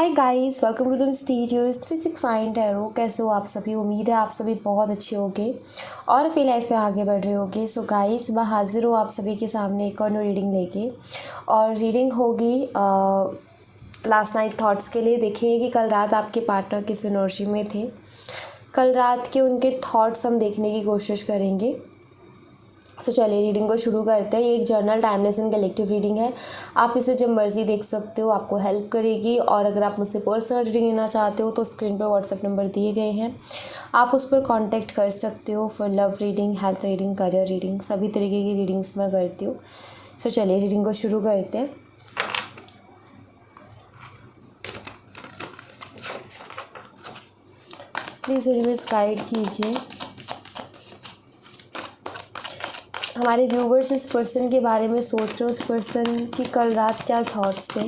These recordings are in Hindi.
Hi guys, welcome to the studios 369 tarot. कैसे हो आप सभी? उम्मीद है आप सभी बहुत अच्छे होंगे और अपनी लाइफ में आगे बढ़ रहे होंगे। सो गाइस, मैं हाजिर हूँ आप सभी के सामने एक और न्यू रीडिंग लेके। और रीडिंग होगी लास्ट नाइट थॉट्स के लिए। देखिए कि कल रात आपके पार्टनर किस एनर्जी में थे। कल रात के उनके थॉट्स हम देखने की कोशिश करेंगे। सो चलिए रीडिंग को शुरू करते हैं। ये एक journal timeless and collective reading है। आप इसे जब मर्जी देख सकते हो, आपको हेल्प करेगी। और अगर आप मुझसे पर्सनल रीडिंग लेना चाहते हो तो स्क्रीन पर व्हाट्सएप नंबर दिए गए हैं, आप उस पर कांटेक्ट कर सकते हो for love reading, health reading, career reading, सभी तरीके की रीडिंग्स मैं करती हूँ। सो चलिए रीडिंग को शुरू करते हैं। प्लीज़ यूनिवर्स गाइड कीजिए हमारे व्यूवर्स जिस पर्सन के बारे में सोच रहे हो, उस पर्सन की कल रात क्या थॉट्स थे,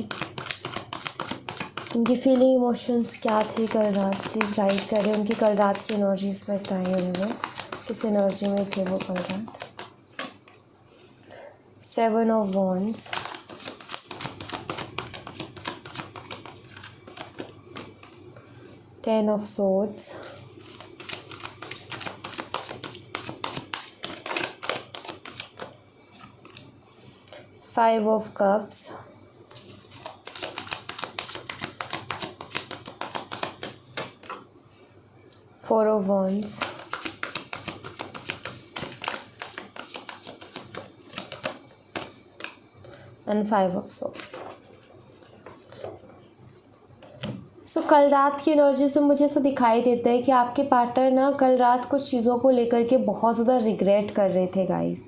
उनकी फीलिंग इमोशंस क्या थे कल रात। प्लीज़ गाइड करें उनकी कल रात की एनर्जीज बताएं यूनिवर्स, किस एनर्जी में थे वो कल रात। 7 of wands, Ten of Swords, Five of Cups, Four of Wands, and Five of Swords। सो कल रात की एनर्जी से मुझे ऐसा दिखाई देता है कि आपके पार्टनर ना कल रात कुछ चीज़ों को लेकर के बहुत ज़्यादा रिग्रेट कर रहे थे गाइस।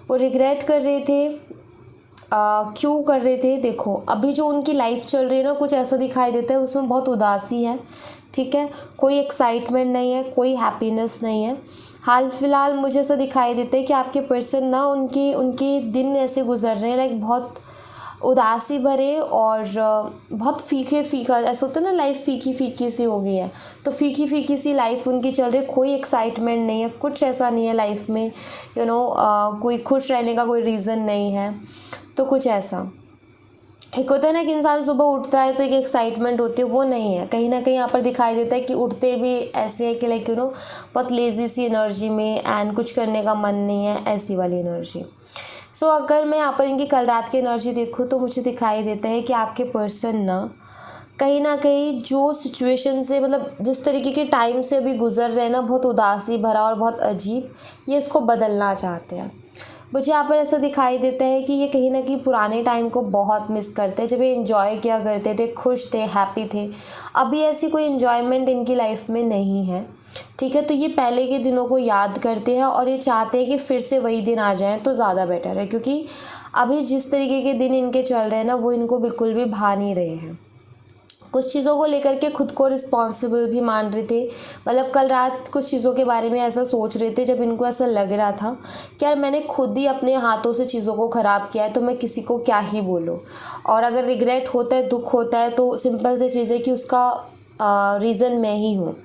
वो रिग्रेट कर रहे थे। क्यों कर रहे थे? देखो, अभी जो उनकी लाइफ चल रही है ना, कुछ ऐसा दिखाई देता है उसमें बहुत उदासी है। ठीक है, कोई एक्साइटमेंट नहीं है, कोई हैप्पीनेस नहीं है। हाल फिलहाल मुझे ऐसा दिखाई देता है कि आपके पर्सन ना उनके दिन ऐसे गुजर रहे हैं, लाइक बहुत उदासी भरे और बहुत फीका ऐसा होता है ना, लाइफ फीकी फीकी सी हो गई है। तो फीकी फीकी सी लाइफ उनकी चल रही है, कोई एक्साइटमेंट नहीं है, कुछ ऐसा नहीं है लाइफ में, कोई खुश रहने का कोई रीज़न नहीं है। तो कुछ ऐसा एक होता है ना कि इंसान सुबह उठता है तो एक एक्साइटमेंट होती है, वो नहीं है। कहीं ना कहीं यहाँ पर दिखाई देता है कि उठते भी ऐसे है कि लाइक बहुत लेज़ी सी एनर्जी में, एंड कुछ करने का मन नहीं है, ऐसी वाली एनर्जी। सो अगर मैं यहाँ पर इनकी कल रात की एनर्जी देखूँ तो मुझे दिखाई देता है कि आपके पर्सन ना कहीं जो सिचुएशन से, मतलब जिस तरीके के टाइम से अभी गुजर रहे हैं ना, बहुत उदासी भरा और बहुत अजीब, ये इसको बदलना चाहते हैं। मुझे यहाँ पर ऐसा दिखाई देता है कि ये कहीं ना कहीं पुराने टाइम को बहुत मिस करते हैं, जब ये इन्जॉय किया करते थे, खुश थे, हैप्पी थे। अभी ऐसी कोई इन्जॉयमेंट इनकी लाइफ में नहीं है। ठीक है, तो ये पहले के दिनों को याद करते हैं और ये चाहते हैं कि फिर से वही दिन आ जाएं तो ज़्यादा बेटर है, क्योंकि अभी जिस तरीके के दिन इनके चल रहे हैं ना, वो इनको बिल्कुल भी भा नहीं रहे हैं। कुछ चीज़ों को लेकर के खुद को रिस्पॉन्सिबल भी मान रहे थे। मतलब कल रात कुछ चीज़ों के बारे में ऐसा सोच रहे थे जब इनको ऐसा लग रहा था कि यार मैंने खुद ही अपने हाथों से चीज़ों को ख़राब किया है, तो मैं किसी को क्या ही बोलूँ। और अगर रिग्रेट होता है, दुख होता है, तो सिंपल सी चीज़ है कि उसका रीज़न मैं ही हूँ,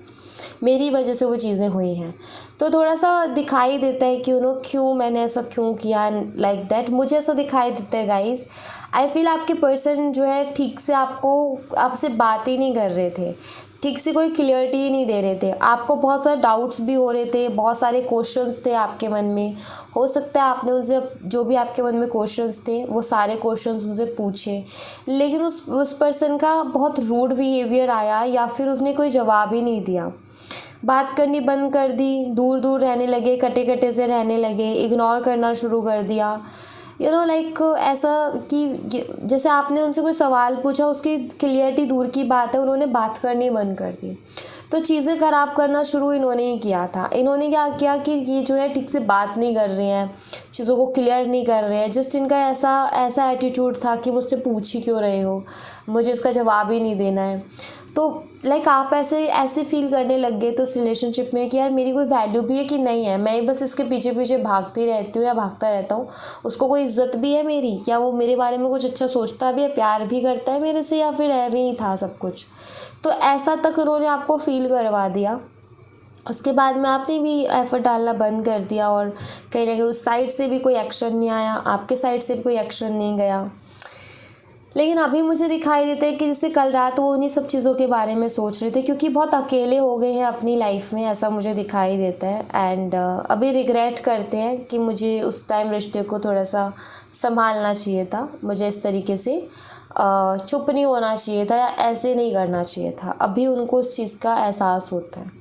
मेरी वजह से वो चीज़ें हुई हैं। तो थोड़ा सा दिखाई देता है कि क्यों मैंने ऐसा क्यों किया, लाइक दैट मुझे ऐसा दिखाई देता है गाइस। आई फील आपके पर्सन जो है ठीक से आपसे बात ही नहीं कर रहे थे, ठीक से कोई क्लियरिटी ही नहीं दे रहे थे। आपको बहुत सारे डाउट्स भी हो रहे थे, बहुत सारे क्वेश्चंस थे आपके मन में। हो सकता है आपने उनसे जो भी आपके मन में क्वेश्चंस थे वो सारे क्वेश्चंस उनसे पूछे, लेकिन उस पर्सन का बहुत रूड बिहेवियर आया, या फिर उसने कोई जवाब ही नहीं दिया। बात करनी बंद कर दी, दूर दूर रहने लगे, कटे कटे से रहने लगे, इग्नोर करना शुरू कर दिया। लाइक ऐसा कि जैसे आपने उनसे कोई सवाल पूछा, उसकी क्लियरिटी दूर की बात है, उन्होंने बात करनी बंद कर दी। तो चीज़ें ख़राब करना शुरू इन्होंने ही किया था। इन्होंने क्या किया कि ये जो है ठीक से बात नहीं कर रहे हैं, चीज़ों को क्लियर नहीं कर रहे हैं। जस्ट इनका ऐसा एटीट्यूड था कि मुझसे पूछ ही क्यों रहे हो, मुझे इसका जवाब ही नहीं देना है। तो लाइक आप ऐसे फील करने लग गए तो उस रिलेशनशिप में कि यार मेरी कोई वैल्यू भी है कि नहीं है, मैं बस इसके पीछे पीछे भागती रहती हूँ या भागता रहता हूँ। उसको कोई इज्जत भी है मेरी? क्या वो मेरे बारे में कुछ अच्छा सोचता भी है, प्यार भी करता है मेरे से, या फिर ऐसे ही था सब कुछ? तो ऐसा तक उन्होंने आपको फील करवा दिया। उसके बाद में आपने भी एफर्ट डालना बंद कर दिया, और कहीं ना कहीं उस साइड से भी कोई एक्शन नहीं आया, आपके साइड से भी कोई एक्शन नहीं गया। लेकिन अभी मुझे दिखाई देता है कि जैसे कल रात वो उन्हीं सब चीज़ों के बारे में सोच रहे थे, क्योंकि बहुत अकेले हो गए हैं अपनी लाइफ में, ऐसा मुझे दिखाई देता है। एंड अभी रिग्रेट करते हैं कि मुझे उस टाइम रिश्ते को थोड़ा सा संभालना चाहिए था, मुझे इस तरीके से चुप नहीं होना चाहिए था या ऐसे नहीं करना चाहिए था। अभी उनको उस चीज़ का एहसास होता है।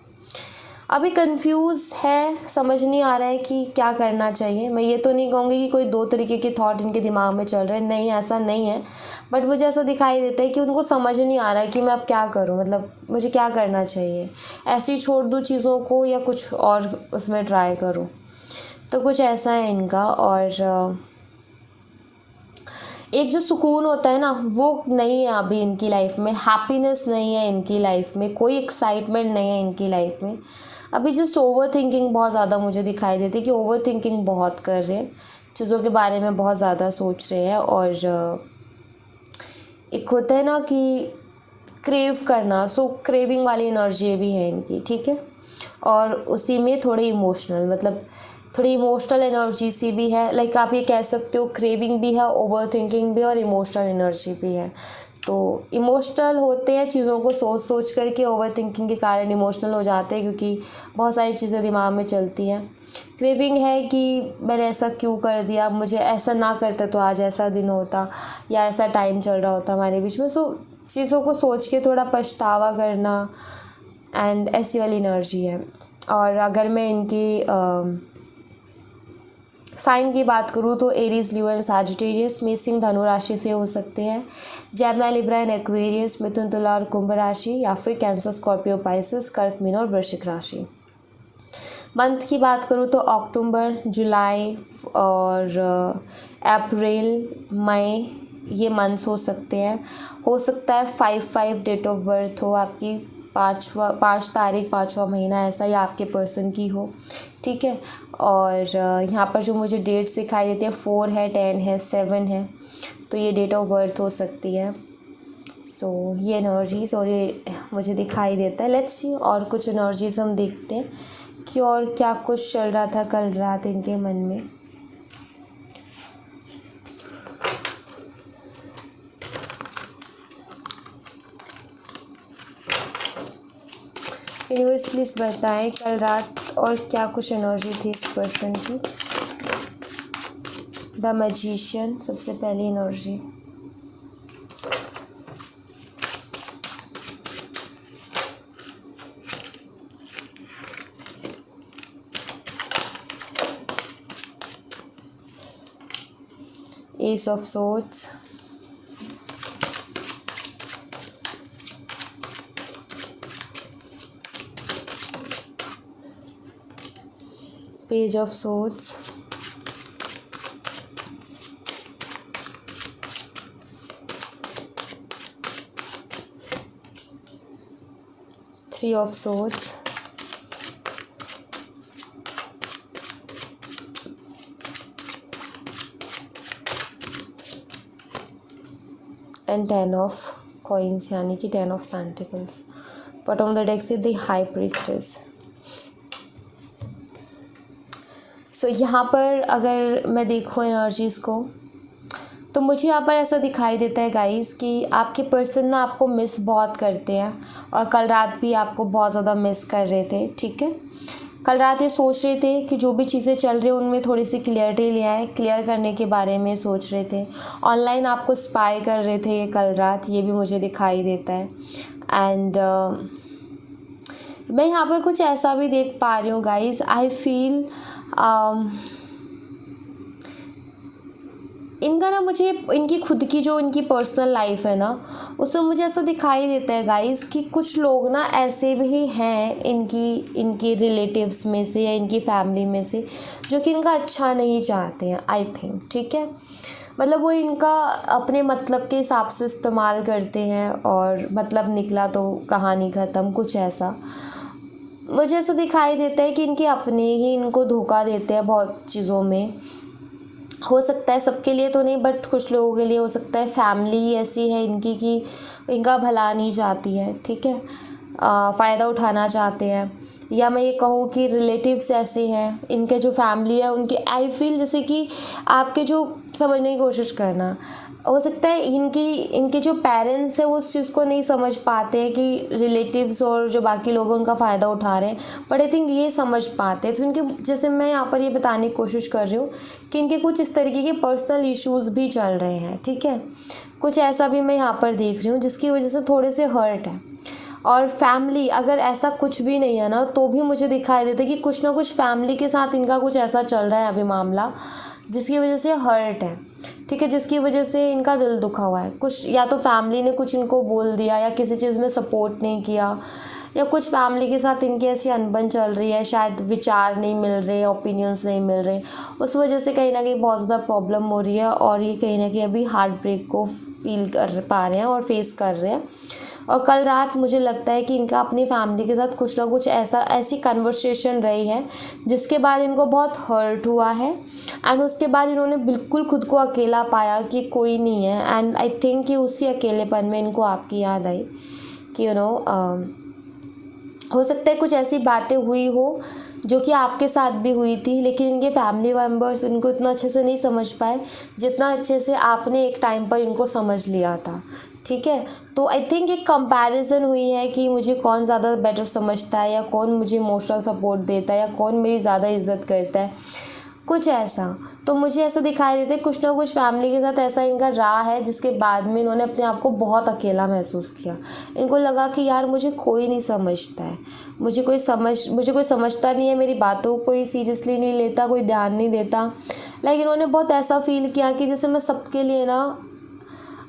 अभी कंफ्यूज है, समझ नहीं आ रहा है कि क्या करना चाहिए। मैं ये तो नहीं कहूँगी कि कोई दो तरीके के थॉट इनके दिमाग में चल रहे हैं, नहीं ऐसा नहीं है, बट मुझे ऐसा दिखाई देता है कि उनको समझ नहीं आ रहा है कि मैं अब क्या करूँ, मतलब मुझे क्या करना चाहिए। ऐसे ही छोड़ दूँ चीज़ों को या कुछ और उसमें ट्राई करूँ, तो कुछ ऐसा है इनका। और एक जो सुकून होता है ना, वो नहीं है अभी इनकी लाइफ में, हैप्पीनेस नहीं है इनकी लाइफ में, कोई एक्साइटमेंट नहीं है इनकी लाइफ में। अभी जस्ट ओवर थिंकिंग बहुत ज़्यादा मुझे दिखाई देती है कि ओवर थिंकिंग बहुत कर रहे हैं, चीज़ों के बारे में बहुत ज़्यादा सोच रहे हैं। और एक होता है ना कि क्रेव करना, सो क्रेविंग वाली एनर्जी भी है इनकी, ठीक है। और उसी में थोड़ी इमोशनल, मतलब थोड़ी इमोशनल एनर्जी सी भी है, लाइक आप ये कह सकते हो क्रेविंग भी है, ओवर थिंकिंग भी, और इमोशनल एनर्जी भी है। तो इमोशनल होते हैं चीज़ों को सोच सोच करके, ओवर थिंकिंग के कारण इमोशनल हो जाते हैं क्योंकि बहुत सारी चीज़ें दिमाग में चलती हैं। क्रेविंग है कि मैंने ऐसा क्यों कर दिया, मुझे ऐसा ना करते तो आज ऐसा दिन होता या ऐसा टाइम चल रहा होता हमारे बीच में। सो चीज़ों को सोच के थोड़ा पछतावा करना, एंड ऐसी वाली एनर्जी है। और अगर मैं इनकी साइन की बात करूँ तो एरीज, लियो एंड सैजिटेरियस, मेषिंग धनु राशि से हो सकते हैं, जेमिनी, लिब्रा एंड एक्वेरियस, मिथुन, तुला और कुंभ राशि, या फिर कैंसर, स्कॉर्पियो, पाइसेस, कर्क, मीन और वृश्चिक राशि। मंथ की बात करूँ तो अक्टूबर, जुलाई और अप्रैल, मई, ये मंथ्स हो सकते हैं। हो सकता है 5/5 डेट ऑफ बर्थ हो आपकी, 5 तारीख 5वां महीना ऐसा, या आपके पर्सन की हो, ठीक है। और यहाँ पर जो मुझे डेट्स दिखाई देती है 4 है, 10 है, 7 है, तो ये डेट ऑफ बर्थ हो सकती है। सो ये एनर्जीज़ और ये मुझे दिखाई देता है। लेट्स सी और कुछ एनर्जीज हम देखते हैं कि और क्या कुछ चल रहा था कल रात इनके मन में। यूनिवर्स प्लीज़ बताएं कल रात और क्या कुछ एनर्जी थी इस पर्सन की। द मैजिशियन सबसे पहली energy, S of swords, page of swords, three of swords, and 10 of coins, यानी कि 10 of pentacles. Bottom of the deck से द हाई प्रीस्टेस। सो यहाँ पर अगर मैं देखूँ एनर्जीज़ को, तो मुझे यहाँ पर ऐसा दिखाई देता है गाइस कि आपके पर्सन ना आपको मिस बहुत करते हैं, और कल रात भी आपको बहुत ज़्यादा मिस कर रहे थे, ठीक है। कल रात ये सोच रहे थे कि जो भी चीज़ें चल रही हैं उनमें थोड़ी सी क्लियरिटी ले आए, क्लियर करने के बारे में सोच रहे थे। ऑनलाइन आपको स्पाई कर रहे थे ये कल रात, ये भी मुझे दिखाई देता है। एंड मैं यहाँ पर कुछ ऐसा भी देख पा रही हूँ गाइस, आई फील इनका ना, मुझे इनकी खुद की जो इनकी पर्सनल लाइफ है ना, उसमें मुझे ऐसा दिखाई देता है गाइस कि कुछ लोग ना ऐसे भी हैं इनकी रिलेटिव्स में से या इनकी फैमिली में से जो कि इनका अच्छा नहीं चाहते हैं, आई थिंक, ठीक है। मतलब वो इनका अपने मतलब के हिसाब से इस्तेमाल करते हैं, और मतलब निकला तो कहानी ख़त्म, कुछ ऐसा मुझे ऐसा दिखाई देता है कि इनके अपने ही इनको धोखा देते हैं बहुत चीज़ों में। हो सकता है सबके लिए तो नहीं, बट कुछ लोगों के लिए हो सकता है। फैमिली ऐसी है इनकी कि इनका भला नहीं चाहती है, ठीक है, फ़ायदा उठाना चाहते हैं। या मैं ये कहूँ कि रिलेटिव्स ऐसे हैं, इनके जो फैमिली है उनके, आई फील जैसे कि आपके जो समझने की कोशिश करना, हो सकता है इनके जो पेरेंट्स हैं वो उस चीज़ को नहीं समझ पाते हैं कि रिलेटिव्स और जो बाकी लोग हैं उनका फ़ायदा उठा रहे हैं, बट आई थिंक ये समझ पाते हैं। तो इनके, जैसे मैं यहाँ पर ये बताने की कोशिश कर रही हूँ कि इनके कुछ इस तरीके के पर्सनल इश्यूज़ भी चल रहे हैं, ठीक है। कुछ ऐसा भी मैं यहाँ पर देख रही हूँ जिसकी वजह से थोड़े से हर्ट है। और फैमिली, अगर ऐसा कुछ भी नहीं है ना, तो भी मुझे दिखाई देता है कि कुछ ना कुछ फैमिली के साथ इनका कुछ ऐसा चल रहा है अभी मामला, जिसकी वजह से हर्ट है, ठीक है, जिसकी वजह से इनका दिल दुखा हुआ है। कुछ या तो फैमिली ने कुछ इनको बोल दिया, या किसी चीज़ में सपोर्ट नहीं किया, या कुछ फैमिली के साथ इनकी ऐसी अनबन चल रही है, शायद विचार नहीं मिल रहे, ओपिनियंस नहीं मिल रहे, उस वजह से कहीं ना कहीं बहुत ज़्यादा प्रॉब्लम हो रही है, और ये कहीं ना कहीं अभी हार्ट ब्रेक को फील कर पा रहे हैं और फेस कर रहे हैं। और कल रात मुझे लगता है कि इनका अपनी फैमिली के साथ कुछ ना कुछ ऐसी कन्वर्सेशन रही है जिसके बाद इनको बहुत हर्ट हुआ है, एंड उसके बाद इन्होंने बिल्कुल खुद को अकेला पाया कि कोई नहीं है। एंड आई थिंक कि उसी अकेलेपन में इनको आपकी याद आई कि हो सकता है कुछ ऐसी बातें हुई हो जो कि आपके साथ भी हुई थी, लेकिन इनके फैमिली मेम्बर्स इनको इतना अच्छे से नहीं समझ पाए जितना अच्छे से आपने एक टाइम पर इनको समझ लिया था, ठीक है। तो आई थिंक एक कंपैरिजन हुई है कि मुझे कौन ज़्यादा बेटर समझता है, या कौन मुझे इमोशनल सपोर्ट देता है, या कौन मेरी ज़्यादा इज्जत करता है, कुछ ऐसा। तो मुझे ऐसा दिखाई देता है कुछ ना कुछ फैमिली के साथ ऐसा इनका रहा है, जिसके बाद में इन्होंने अपने आप को बहुत अकेला महसूस किया। इनको लगा कि यार मुझे कोई नहीं समझता है, मुझे कोई समझता नहीं है, मेरी बातों को कोई सीरियसली नहीं लेता, कोई ध्यान नहीं देता। लाइक इन्होंने बहुत ऐसा फील किया कि जैसे मैं सबके लिए ना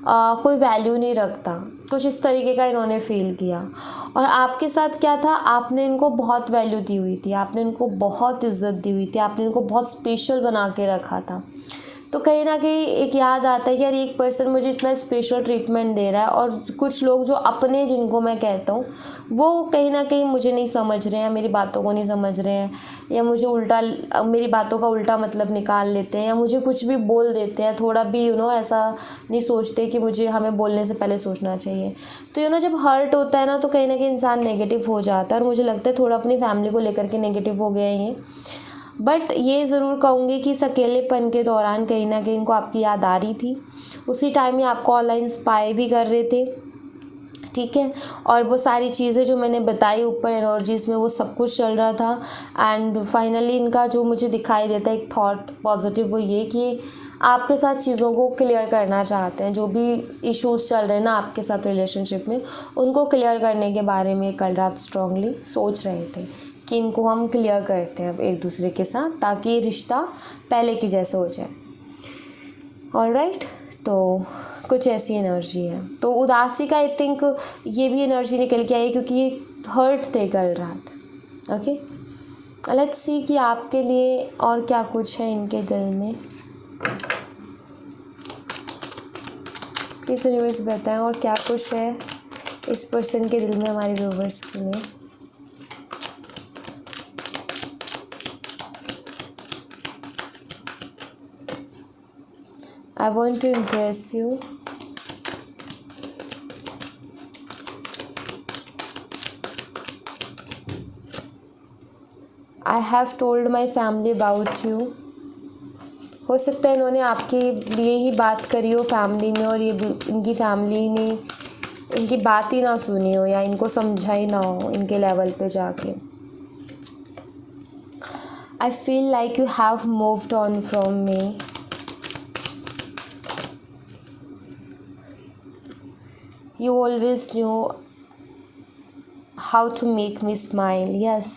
कोई वैल्यू नहीं रखता, कुछ इस तरीके का इन्होंने फ़ील किया। और आपके साथ क्या था, आपने इनको बहुत वैल्यू दी हुई थी, आपने इनको बहुत इज़्ज़त दी हुई थी, आपने इनको बहुत स्पेशल बना के रखा था। तो कहीं ना कहीं एक याद आता है कि यार एक पर्सन मुझे इतना स्पेशल ट्रीटमेंट दे रहा है, और कुछ लोग जो अपने, जिनको मैं कहता हूँ, वो कहीं ना कहीं मुझे नहीं समझ रहे हैं, मेरी बातों को नहीं समझ रहे हैं, या मुझे मेरी बातों का उल्टा मतलब निकाल लेते हैं, या मुझे कुछ भी बोल देते हैं, थोड़ा भी ऐसा नहीं सोचते कि मुझे, हमें बोलने से पहले सोचना चाहिए। तो जब हर्ट होता है ना, तो कहीं ना कहीं इंसान नेगेटिव हो जाता है, और मुझे लगता है थोड़ा अपनी फैमिली को लेकर के नेगेटिव हो गए हैं ये। बट ये ज़रूर कहूँगी कि इस अकेलेपन के दौरान कहीं ना कहीं इनको आपकी याद आ रही थी, उसी टाइम ये आपको ऑनलाइन स्पाई भी कर रहे थे, ठीक है। और वो सारी चीज़ें जो मैंने बताई ऊपर एनर्जीज़ में, वो सब कुछ चल रहा था। एंड फाइनली इनका जो मुझे दिखाई देता है एक थॉट पॉजिटिव, वो ये कि आपके साथ चीज़ों को क्लियर करना चाहते हैं, जो भी इश्यूज़ चल रहे हैं ना आपके साथ रिलेशनशिप में, उनको क्लियर करने के बारे में कल रात स्ट्रांगली सोच रहे थे कि इनको हम क्लियर करते हैं अब एक दूसरे के साथ, ताकि ये रिश्ता पहले की जैसे हो जाए। ऑलराइट, तो कुछ ऐसी एनर्जी है। तो उदासी का आई थिंक ये भी एनर्जी निकल के आई, क्योंकि ये हर्ट थे कल रात। ओके, लेट्स सी कि आपके लिए और क्या कुछ है इनके दिल में। प्लीज़ यूनिवर्स बताएं और क्या कुछ है इस पर्सन के दिल में हमारे व्यूवर्स के लिए। I want to impress you. I have told my family about you. हो सकता है इन्होंने आपके लिए ही बात करी हो फैमिली में, और ये इनकी फैमिली ने इनकी बात ही ना सुनी हो, या इनको समझा ही ना हो इनके लेवल पे जाके। I feel like you have moved on from me. You always knew how to make me smile. Yes.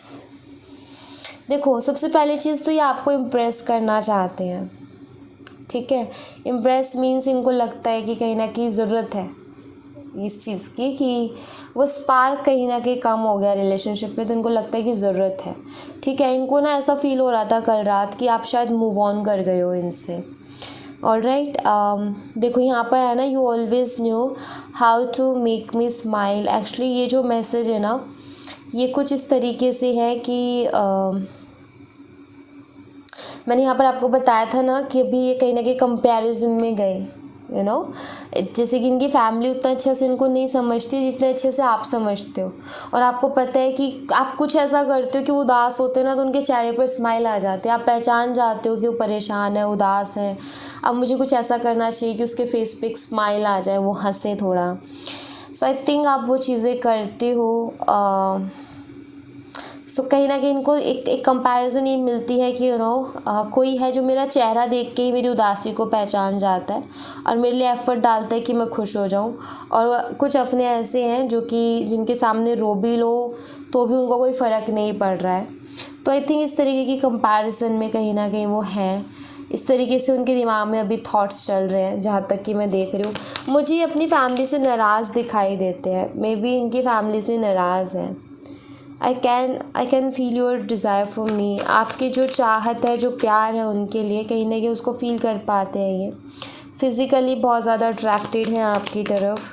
देखो, सबसे पहली चीज़ तो ये आपको इम्प्रेस करना चाहते हैं, ठीक है। इम्प्रेस मीन्स इनको लगता है कि कहीं ना कहीं ज़रूरत है इस चीज़ की, कि वो स्पार्क कहीं ना कहीं कम हो गया रिलेशनशिप में, तो इनको लगता है कि ज़रूरत है, ठीक है। इनको ना ऐसा फील हो रहा था कल रात कि आप शायद मूव ऑन कर गए हो इनसे। ऑलराइट, देखो यहाँ पर है ना, you always knew how to make me smile. Actually ये जो मैसेज है ना, ये कुछ इस तरीके से है कि मैंने यहाँ पर आपको बताया था ना कि अभी ये कहीं ना कहीं कंपैरिजन में गए, जैसे कि इनकी फैमिली उतना अच्छे से इनको नहीं समझती जितने अच्छे से आप समझते हो, और आपको पता है कि आप कुछ ऐसा करते हो कि वो उदास होते हैं ना तो उनके चेहरे पर स्माइल आ जाती है, आप पहचान जाते हो कि वो परेशान है, उदास है, अब मुझे कुछ ऐसा करना चाहिए कि उसके फेस पे एक स्माइल आ जाए, वो हंसे थोड़ा। सो आई थिंक आप वो चीज़ें करते हो। सो कहीं ना कहीं इनको एक कंपैरिजन ये मिलती है कि कोई है जो मेरा चेहरा देख के ही मेरी उदासी को पहचान जाता है और मेरे लिए एफ़र्ट डालता है कि मैं खुश हो जाऊं, और कुछ अपने ऐसे हैं जो कि जिनके सामने रो भी लो तो भी उनको कोई फ़र्क नहीं पड़ रहा है। तो आई थिंक इस तरीके की कंपैरिजन में कहीं ना कहीं वो हैं, इस तरीके से उनके दिमाग में अभी थॉट्स चल रहे हैं, जहाँ तक कि मैं देख रही हूँ। मुझे अपनी फैमिली से नाराज़ दिखाई देते हैं, मे बी इनकी फैमिली से नाराज़ हैं। I can feel your desire for me. आपकी जो चाहत है, जो प्यार है उनके लिए, कहीं ना कहीं उसको फील कर पाते हैं ये। फिज़िकली बहुत ज़्यादा अट्रैक्टेड हैं आपकी तरफ,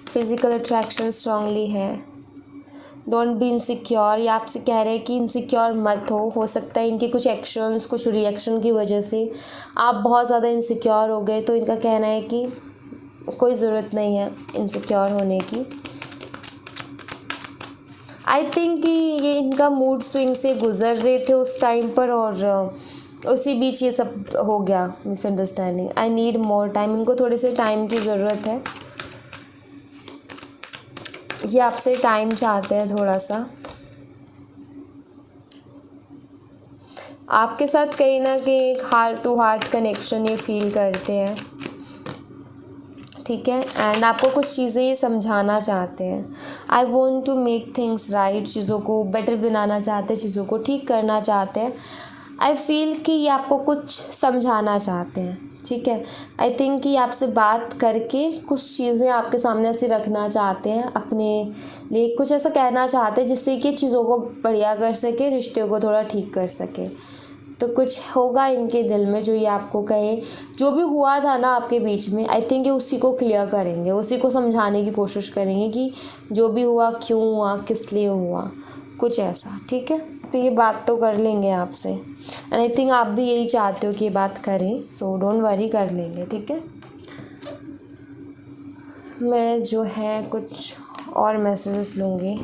फिज़िकल अट्रैक्शन स्ट्रांगली है। डोंट बी इनसिक्योर, ये आपसे कह रहे हैं कि इनसिक्योर मत हो सकता है इनके कुछ एक्शंस, कुछ रिएक्शन की वजह से आप बहुत ज़्यादा इनसिक्योर हो गए, तो इनका कहना है कि कोई ज़रूरत नहीं है इनसिक्योर होने की। आई थिंक कि ये इनका मूड स्विंग से गुज़र रहे थे उस टाइम पर, और उसी बीच ये सब हो गया, misunderstanding. I need more time, इनको थोड़े से टाइम की ज़रूरत है, ये आपसे टाइम चाहते हैं थोड़ा सा। आपके साथ कहीं ना कहीं एक हार्ट टू हार्ट कनेक्शन ये फील करते हैं, ठीक है। एंड आपको कुछ चीज़ें ये समझाना चाहते हैं। I want to make things right, चीज़ों को बेटर बनाना चाहते हैं, चीज़ों को ठीक करना चाहते हैं। आई फील कि ये आपको कुछ समझाना चाहते हैं, ठीक है। आई थिंक कि आपसे बात करके कुछ चीज़ें आपके सामने ऐसे रखना चाहते हैं, अपने लिए कुछ ऐसा कहना चाहते हैं जिससे कि चीज़ों को बढ़िया कर सके, रिश्ते को थोड़ा ठीक कर सके। तो कुछ होगा इनके दिल में जो ये आपको कहे, जो भी हुआ था ना आपके बीच में, आई थिंक ये उसी को क्लियर करेंगे, उसी को समझाने की कोशिश करेंगे कि जो भी हुआ क्यों हुआ, किस लिए हुआ, कुछ ऐसा, ठीक है। तो ये बात तो कर लेंगे आपसे, एंड आई थिंक आप भी यही चाहते हो कि ये बात करें, सो डोंट वरी, कर लेंगे, ठीक है। मैं जो है कुछ और मैसेजेस लूँगी,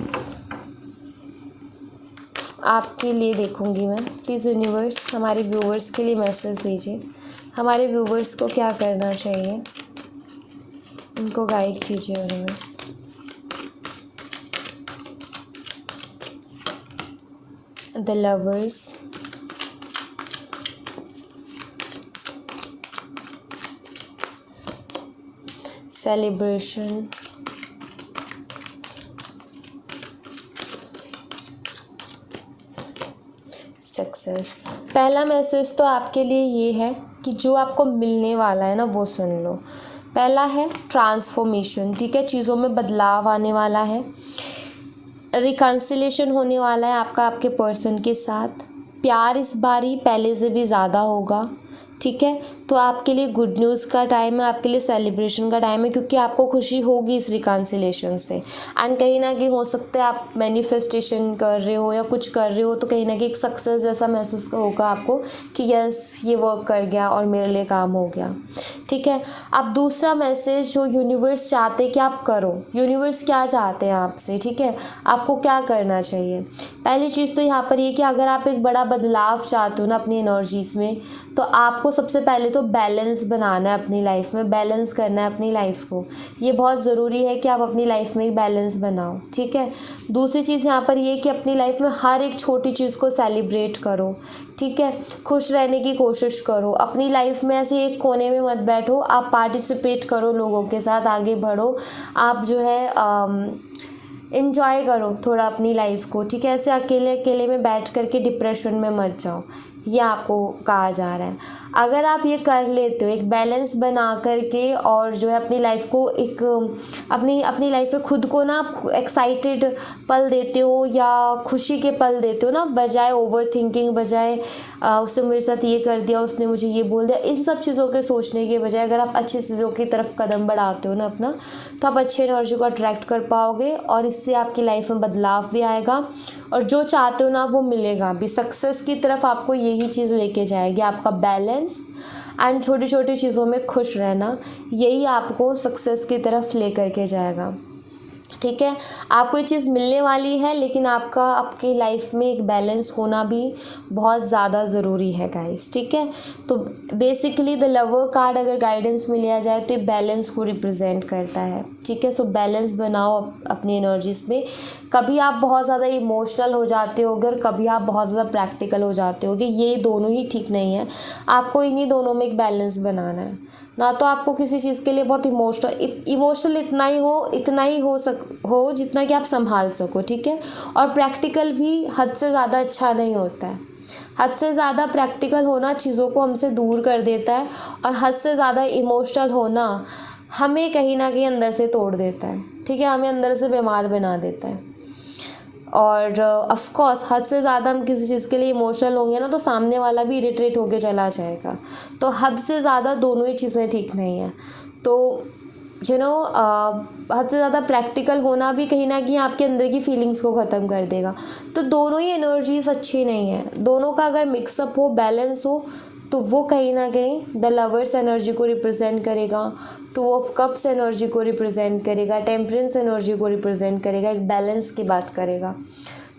आपके लिए देखूंगी मैं। प्लीज़ यूनिवर्स हमारे व्यूवर्स के लिए मैसेज दीजिए, हमारे व्यूवर्स को क्या करना चाहिए, उनको गाइड कीजिए universe. The lovers, celebration, success. पहला मैसेज तो आपके लिए ये है कि जो आपको मिलने वाला है ना वो सुन लो। पहला है ट्रांसफॉर्मेशन, ठीक है, चीज़ों में बदलाव आने वाला है, रिकन्सिलेशन होने वाला है आपका आपके पर्सन के साथ, प्यार इस बारी पहले से भी ज़्यादा होगा, ठीक है। तो आपके लिए गुड न्यूज़ का टाइम है, आपके लिए सेलिब्रेशन का टाइम है, क्योंकि आपको खुशी होगी इस रिकन्सिलेशन से। एंड कहीं ना कहीं हो सकता है आप मैनिफेस्टेशन कर रहे हो या कुछ कर रहे हो, तो कहीं ना कहीं एक सक्सेस जैसा महसूस होगा आपको कि यस ये वर्क कर गया और मेरे लिए काम हो गया, ठीक है। अब दूसरा मैसेज जो यूनिवर्स चाहते हैं कि आप करो, यूनिवर्स क्या चाहते हैं आपसे, ठीक है, आपको क्या करना चाहिए। पहली चीज़ तो यहाँ पर ये कि अगर आप एक बड़ा बदलाव चाहते हो ना अपनी एनर्जीज़ में, तो आपको सबसे पहले तो बैलेंस बनाना है अपनी लाइफ में, बैलेंस करना है अपनी लाइफ को। ये बहुत ज़रूरी है कि आप अपनी लाइफ में एक बैलेंस बनाओ, ठीक है। दूसरी चीज़ यहाँ पर ये कि अपनी लाइफ में हर एक छोटी चीज़ को सेलिब्रेट करो, ठीक है। खुश रहने की कोशिश करो, अपनी लाइफ में ऐसे एक कोने में मत बैठो, आप पार्टिसिपेट करो लोगों के साथ, आगे बढ़ो, आप जो है इन्जॉय करो थोड़ा अपनी लाइफ को, ठीक है। ऐसे अकेले अकेले में बैठ करके डिप्रेशन में मत जाओ, ये आपको कहा जा रहा है। अगर आप ये कर लेते हो एक बैलेंस बना करके, और जो है अपनी लाइफ को एक अपनी लाइफ में खुद को ना एक्साइटेड पल देते हो या खुशी के पल देते हो ना, बजाय ओवर थिंकिंग, बजाय उसने मेरे साथ ये कर दिया, उसने मुझे ये बोल दिया, इन सब चीज़ों के सोचने के बजाय अगर आप अच्छी चीज़ों की तरफ कदम बढ़ाते हो ना अपना, तो आप अच्छी एनर्जी को अट्रैक्ट कर पाओगे, और इससे आपकी लाइफ में बदलाव भी आएगा, और जो चाहते हो ना वो मिलेगा भी। सक्सेस की तरफ आपको यही चीज़ लेके जाएगी, आपका बैलेंस एंड छोटी छोटी चीज़ों में खुश रहना, यही आपको सक्सेस की तरफ ले करके जाएगा। ठीक है, आपको ये चीज़ मिलने वाली है, लेकिन आपकी लाइफ में एक बैलेंस होना भी बहुत ज़्यादा ज़रूरी है गाइस। ठीक है, तो बेसिकली द लवर कार्ड अगर गाइडेंस में लिया जाए तो ये बैलेंस को रिप्रेजेंट करता है। ठीक है, सो बैलेंस बनाओ अपनी एनर्जीज में। कभी आप बहुत ज़्यादा इमोशनल हो जाते हो, अगर कभी आप बहुत ज़्यादा प्रैक्टिकल हो जाते हो, कि ये दोनों ही ठीक नहीं है। आपको इन्हीं दोनों में एक बैलेंस बनाना है। ना तो आपको किसी चीज़ के लिए बहुत इमोशनल इतना ही हो जितना कि आप संभाल सको। ठीक है, और प्रैक्टिकल भी हद से ज़्यादा अच्छा नहीं होता है। हद से ज़्यादा प्रैक्टिकल होना चीज़ों को हमसे दूर कर देता है, और हद से ज़्यादा इमोशनल होना हमें कहीं ना कहीं अंदर से तोड़ देता है। ठीक है, हमें अंदर से बीमार बना देता है। और ऑफ कोर्स हद से ज़्यादा हम किसी चीज़ के लिए इमोशनल होंगे ना, तो सामने वाला भी इरिटेट होके चला जाएगा। तो हद से ज़्यादा दोनों ही चीज़ें ठीक नहीं है। तो हद से ज़्यादा प्रैक्टिकल होना भी कहीं ना कहीं आपके अंदर की फीलिंग्स को ख़त्म कर देगा। तो दोनों ही एनर्जीज अच्छी नहीं है। दोनों का अगर मिक्सअप हो, बैलेंस हो, तो वो कहीं ना कहीं द लवर्स एनर्जी को रिप्रेजेंट करेगा, 2 ऑफ कप्स एनर्जी को रिप्रेजेंट करेगा, टेम्परेंस एनर्जी को रिप्रेजेंट करेगा, एक बैलेंस की बात करेगा।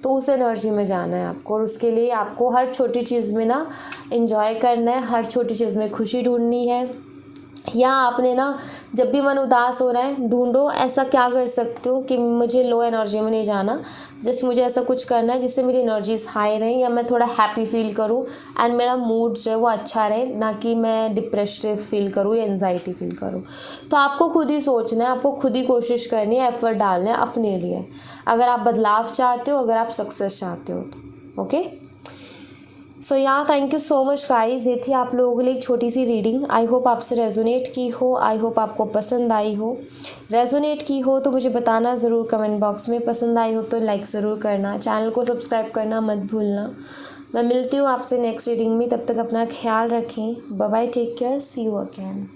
तो उस एनर्जी में जाना है आपको, और उसके लिए आपको हर छोटी चीज़ में ना एंजॉय करना है, हर छोटी चीज़ में खुशी ढूंढनी है। या आपने ना जब भी मन उदास हो रहा है, ढूंढो ऐसा क्या कर सकते हो कि मुझे लो एनर्जी में नहीं जाना, जस्ट मुझे ऐसा कुछ करना है जिससे मेरी एनर्जीज हाई रहें, या मैं थोड़ा हैप्पी फील करूं एंड मेरा मूड जो है वो अच्छा रहे, ना कि मैं डिप्रेसिव फील करूं या एनजाइटी फील करूं। तो आपको खुद ही सोचना है, आपको खुद ही कोशिश करनी है, एफर्ट डालना है अपने लिए, अगर आप बदलाव चाहते हो, अगर आप सक्सेस चाहते हो तो। ओके, सो या thank you so much guys. ये थी आप लोगों के लिए एक छोटी सी रीडिंग। आई होप आपसे रेजोनेट की हो, आई होप आपको पसंद आई हो। रेजोनेट की हो तो मुझे बताना ज़रूर कमेंट बॉक्स में, पसंद आई हो तो लाइक ज़रूर करना, चैनल को सब्सक्राइब करना मत भूलना। मैं मिलती हूँ आपसे नेक्स्ट रीडिंग में, तब तक अपना ख्याल रखें। Bye bye, take care, see you again.